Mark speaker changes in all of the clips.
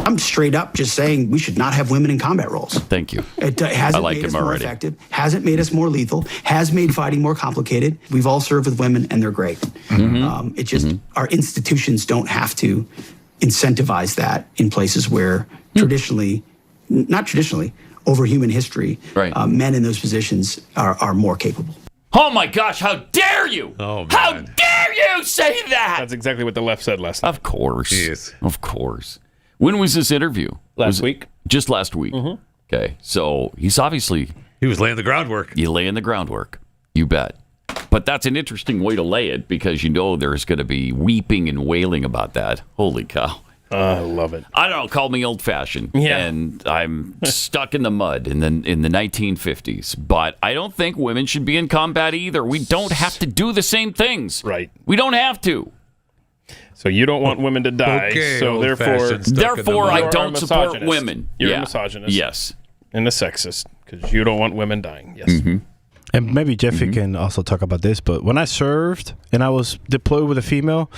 Speaker 1: I'm straight up just saying we should not have women in combat roles.
Speaker 2: Thank you.
Speaker 1: It hasn't made us more effective, hasn't made us more lethal, has made fighting more complicated. We've all served with women, and they're great. It just, our institutions don't have to incentivize that in places where not traditionally, over human history, men in those positions are more capable.
Speaker 2: Oh my gosh, how dare you!
Speaker 3: Oh, man.
Speaker 2: How dare you say that?
Speaker 4: That's exactly what the left said last night.
Speaker 2: Of course.
Speaker 3: Yes.
Speaker 2: Of course. When was this interview?
Speaker 4: Last week.
Speaker 2: Just last week. Okay. So he's obviously...
Speaker 3: He was laying the groundwork.
Speaker 2: You laying the groundwork. You bet. But that's an interesting way to lay it because you know there's going to be weeping and wailing about that. Holy cow.
Speaker 4: I love it.
Speaker 2: I don't know. Call me old-fashioned.
Speaker 4: Yeah.
Speaker 2: And I'm stuck in the mud in the 1950s. But I don't think women should be in combat either. We don't have to do the same things.
Speaker 4: Right.
Speaker 2: We don't have to.
Speaker 4: So you don't want women to die.
Speaker 3: Okay,
Speaker 4: so
Speaker 2: therefore, I don't support
Speaker 4: misogynist.
Speaker 2: women.
Speaker 4: You're a misogynist.
Speaker 2: Yes.
Speaker 4: And a sexist because you don't want women dying. Yes.
Speaker 5: And maybe Jeffy can also talk about this, but when I served and I was deployed with a female,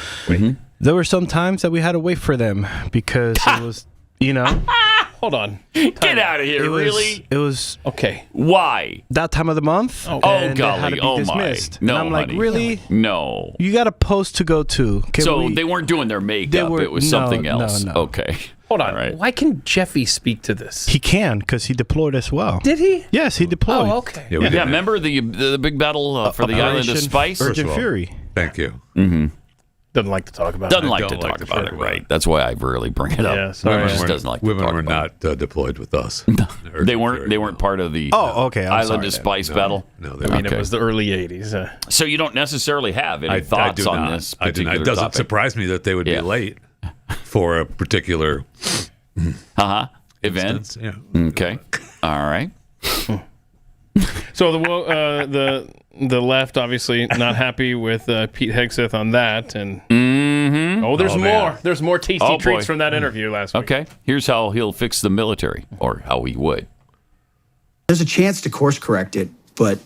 Speaker 5: there were some times that we had to wait for them because it was,
Speaker 4: Hold on.
Speaker 2: Get out of here, really?
Speaker 5: It was
Speaker 4: Okay.
Speaker 2: Why?
Speaker 5: that time of the month.
Speaker 2: Oh,
Speaker 5: and it had
Speaker 2: golly.
Speaker 5: to be
Speaker 2: Oh, my.
Speaker 5: dismissed.
Speaker 2: No,
Speaker 5: and I'm like,
Speaker 2: honey.
Speaker 5: really?
Speaker 2: No.
Speaker 5: You got a post to go to.
Speaker 2: So they weren't doing their makeup. It was something else.
Speaker 5: No.
Speaker 2: Okay.
Speaker 4: Hold on.
Speaker 2: All right.
Speaker 4: Why can Jeffy speak to this?
Speaker 5: He can because he deployed as well.
Speaker 4: Did he?
Speaker 5: Yes, he deployed.
Speaker 4: Oh, okay.
Speaker 3: Yeah, we
Speaker 2: Yeah,
Speaker 3: did.
Speaker 2: remember the big battle for the Island of
Speaker 5: Operation
Speaker 2: Spice?
Speaker 5: Urgent Fury.
Speaker 3: Thank you.
Speaker 4: Doesn't like to talk about
Speaker 2: Doesn't
Speaker 4: it.
Speaker 2: like to
Speaker 3: don't like
Speaker 2: talk
Speaker 3: to
Speaker 2: about
Speaker 3: talk
Speaker 2: it,
Speaker 3: about
Speaker 2: right?
Speaker 3: it.
Speaker 2: That's why I rarely bring it up.
Speaker 4: Yeah, sorry.
Speaker 2: Women just doesn't like to
Speaker 3: Women
Speaker 2: talk
Speaker 3: were
Speaker 2: about it.
Speaker 3: not deployed with us.
Speaker 2: They weren't part of the
Speaker 5: Oh, okay, I'm
Speaker 2: Island
Speaker 5: sorry
Speaker 2: of
Speaker 5: then.
Speaker 2: Spice battle.
Speaker 3: No,
Speaker 4: I mean, it was the early 80s.
Speaker 2: So you don't necessarily have any
Speaker 3: I
Speaker 2: thoughts
Speaker 3: do
Speaker 2: on
Speaker 3: not.
Speaker 2: this
Speaker 3: I do not.
Speaker 2: particular
Speaker 3: It doesn't
Speaker 2: topic?
Speaker 3: surprise me that they would be late for a particular
Speaker 2: Event.
Speaker 3: instance. Yeah.
Speaker 2: Okay. All right.
Speaker 4: So the left obviously not happy with Pete Hegseth on that, and there's
Speaker 3: Oh,
Speaker 4: more.
Speaker 3: man.
Speaker 4: There's more tasty
Speaker 2: Oh,
Speaker 4: treats
Speaker 2: boy.
Speaker 4: from that interview last week.
Speaker 2: Okay. Here's how he'll fix the military, or how he would.
Speaker 1: There's a chance to course correct it, but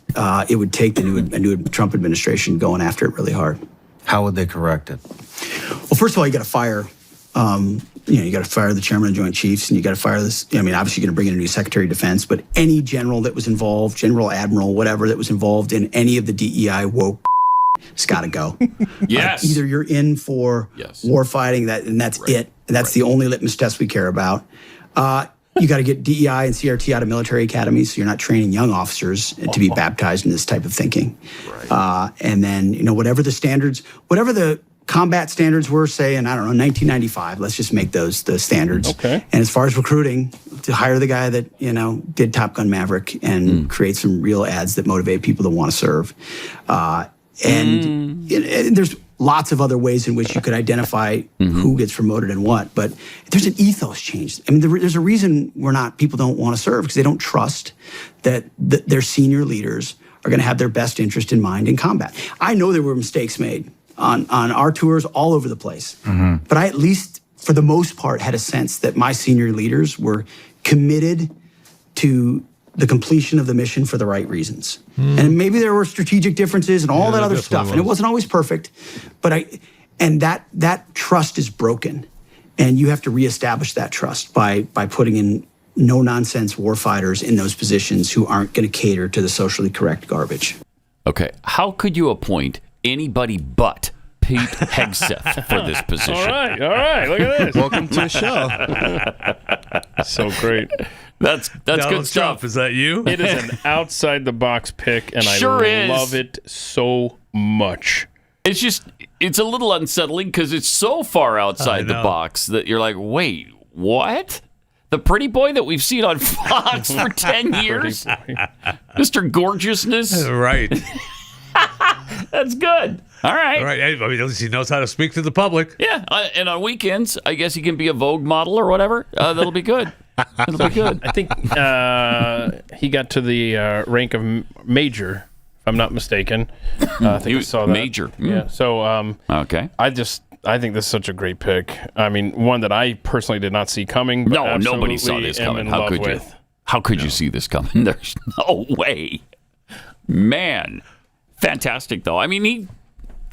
Speaker 1: it would take the new Trump administration going after it really hard.
Speaker 6: How would they correct it?
Speaker 1: Well, first of all, you got to fire. You got to fire the chairman of the Joint Chiefs, and you got to fire this. I mean, obviously, you're going to bring in a new Secretary of Defense, but any general that was involved, general, admiral, whatever that was involved in any of the DEI woke, it's got to go.
Speaker 2: Yes.
Speaker 1: Either you're in for war fighting, and that's it. And that's the only litmus test we care about. You got to get DEI and CRT out of military academies, so you're not training young officers to be baptized in this type of thinking. And then, whatever the standards, whatever the combat standards were, say, in, 1995, let's just make those the standards.
Speaker 4: Okay.
Speaker 1: And as far as recruiting, to hire the guy that, did Top Gun Maverick and create some real ads that motivate people to want to serve. And there's lots of other ways in which you could identify who gets promoted and what, but there's an ethos change. I mean, there's a reason people don't want to serve, because they don't trust that their senior leaders are going to have their best interest in mind in combat. I know there were mistakes made on our tours all over the place, but I, at least for the most part, had a sense that my senior leaders were committed to the completion of the mission for the right reasons. And maybe there were strategic differences and all that other stuff, and it wasn't always perfect, but that trust is broken, and you have to reestablish that trust by putting in no-nonsense warfighters in those positions who aren't going to cater to the socially correct garbage.
Speaker 2: Okay. How could you appoint anybody but Pete Hegseth for this position?
Speaker 4: All right. Look at this.
Speaker 5: Welcome to the show.
Speaker 4: So great.
Speaker 2: That's
Speaker 3: Donald
Speaker 2: good stuff.
Speaker 3: Trump, is that you?
Speaker 4: It is an outside the box pick, and
Speaker 2: Sure
Speaker 4: I
Speaker 2: is.
Speaker 4: love it so much.
Speaker 2: It's a little unsettling because it's so far outside the
Speaker 3: know.
Speaker 2: box that you're like, wait, what? The pretty boy that we've seen on Fox for 10 years? Mr. Gorgeousness?
Speaker 3: Right.
Speaker 2: That's good. All right.
Speaker 3: All right. I mean, at least he knows how to speak to the public.
Speaker 2: Yeah, and on weekends, I guess he can be a Vogue model or whatever. That'll be good. That'll be good.
Speaker 4: I think he got to the rank of major, if I'm not mistaken. I think I saw that.
Speaker 2: Major.
Speaker 4: Yeah. So
Speaker 2: Okay.
Speaker 4: I think this is such a great pick. I mean, one that I personally did not see coming. But
Speaker 2: No, nobody saw
Speaker 4: absolutely
Speaker 2: this
Speaker 4: am
Speaker 2: coming.
Speaker 4: in
Speaker 2: How
Speaker 4: love
Speaker 2: could you?
Speaker 4: with.
Speaker 2: How could you see this coming? There's no way. Man. Fantastic, though. I mean,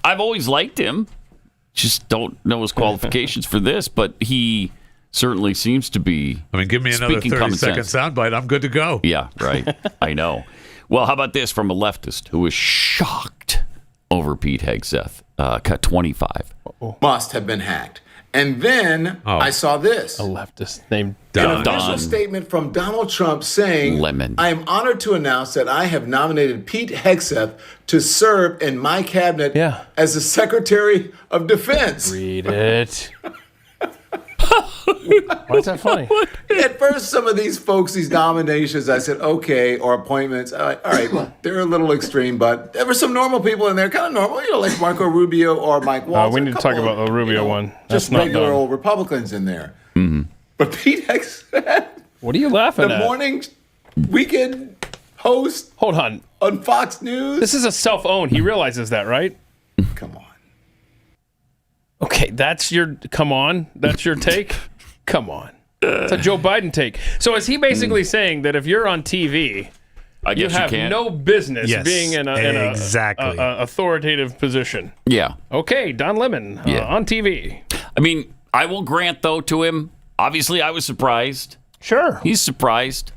Speaker 2: I've always liked him. Just don't know his qualifications for this, but he certainly seems to be.
Speaker 3: I mean, give me another
Speaker 2: speaking
Speaker 3: 30-second soundbite. I'm good to go.
Speaker 2: Yeah, right. I know. Well, how about this from a leftist who is shocked over Pete Hegseth? Cut 25.
Speaker 6: Must have been hacked. And then I saw this.
Speaker 4: A leftist named
Speaker 6: An official statement from Donald Trump saying,
Speaker 2: Lemon.
Speaker 6: I am honored to announce that I have nominated Pete Hegseth to serve in my cabinet as the Secretary of Defense.
Speaker 4: Read it. Why is that funny?
Speaker 6: At first, some of these folks, these nominations, I said, okay, or appointments. All right, well, they're a little extreme, but there were some normal people in there, kind of normal, like Marco Rubio or Mike Waltz.
Speaker 4: We need to talk about the Rubio one. That's
Speaker 6: Just
Speaker 4: not
Speaker 6: regular
Speaker 4: done.
Speaker 6: old Republicans in there. Mm-hmm. But Pete Hegseth,
Speaker 4: What are you laughing at?
Speaker 6: the morning weekend host
Speaker 4: Hold on.
Speaker 6: on Fox News.
Speaker 4: This is a self-own. He realizes that, right?
Speaker 6: Come on.
Speaker 4: Okay, that's your take? Come on. It's a Joe Biden take. So is he basically saying that if you're on TV,
Speaker 2: I
Speaker 4: you
Speaker 2: guess
Speaker 4: have
Speaker 2: can't.
Speaker 4: no business
Speaker 5: Yes,
Speaker 4: being in a
Speaker 5: exactly.
Speaker 4: authoritative position?
Speaker 2: Yeah.
Speaker 4: Okay, Don Lemon on TV.
Speaker 2: I mean, I will grant, though, to him, obviously I was surprised.
Speaker 4: Sure.
Speaker 2: He's surprised.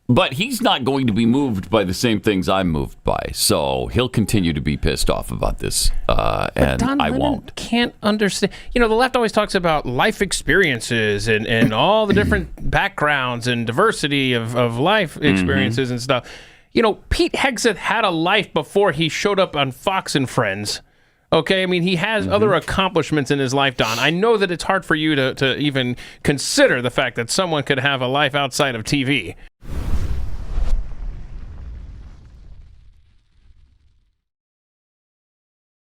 Speaker 2: But he's not going to be moved by the same things I'm moved by. So he'll continue to be pissed off about this. And
Speaker 4: Don
Speaker 2: I
Speaker 4: Lemon
Speaker 2: won't.
Speaker 4: Can't understand. You know, the left always talks about life experiences and all the different backgrounds and diversity of life experiences and stuff. You know, Pete Hegseth had a life before he showed up on Fox and Friends. Okay, I mean, he has other accomplishments in his life, Don. I know that it's hard for you to even consider the fact that someone could have a life outside of TV.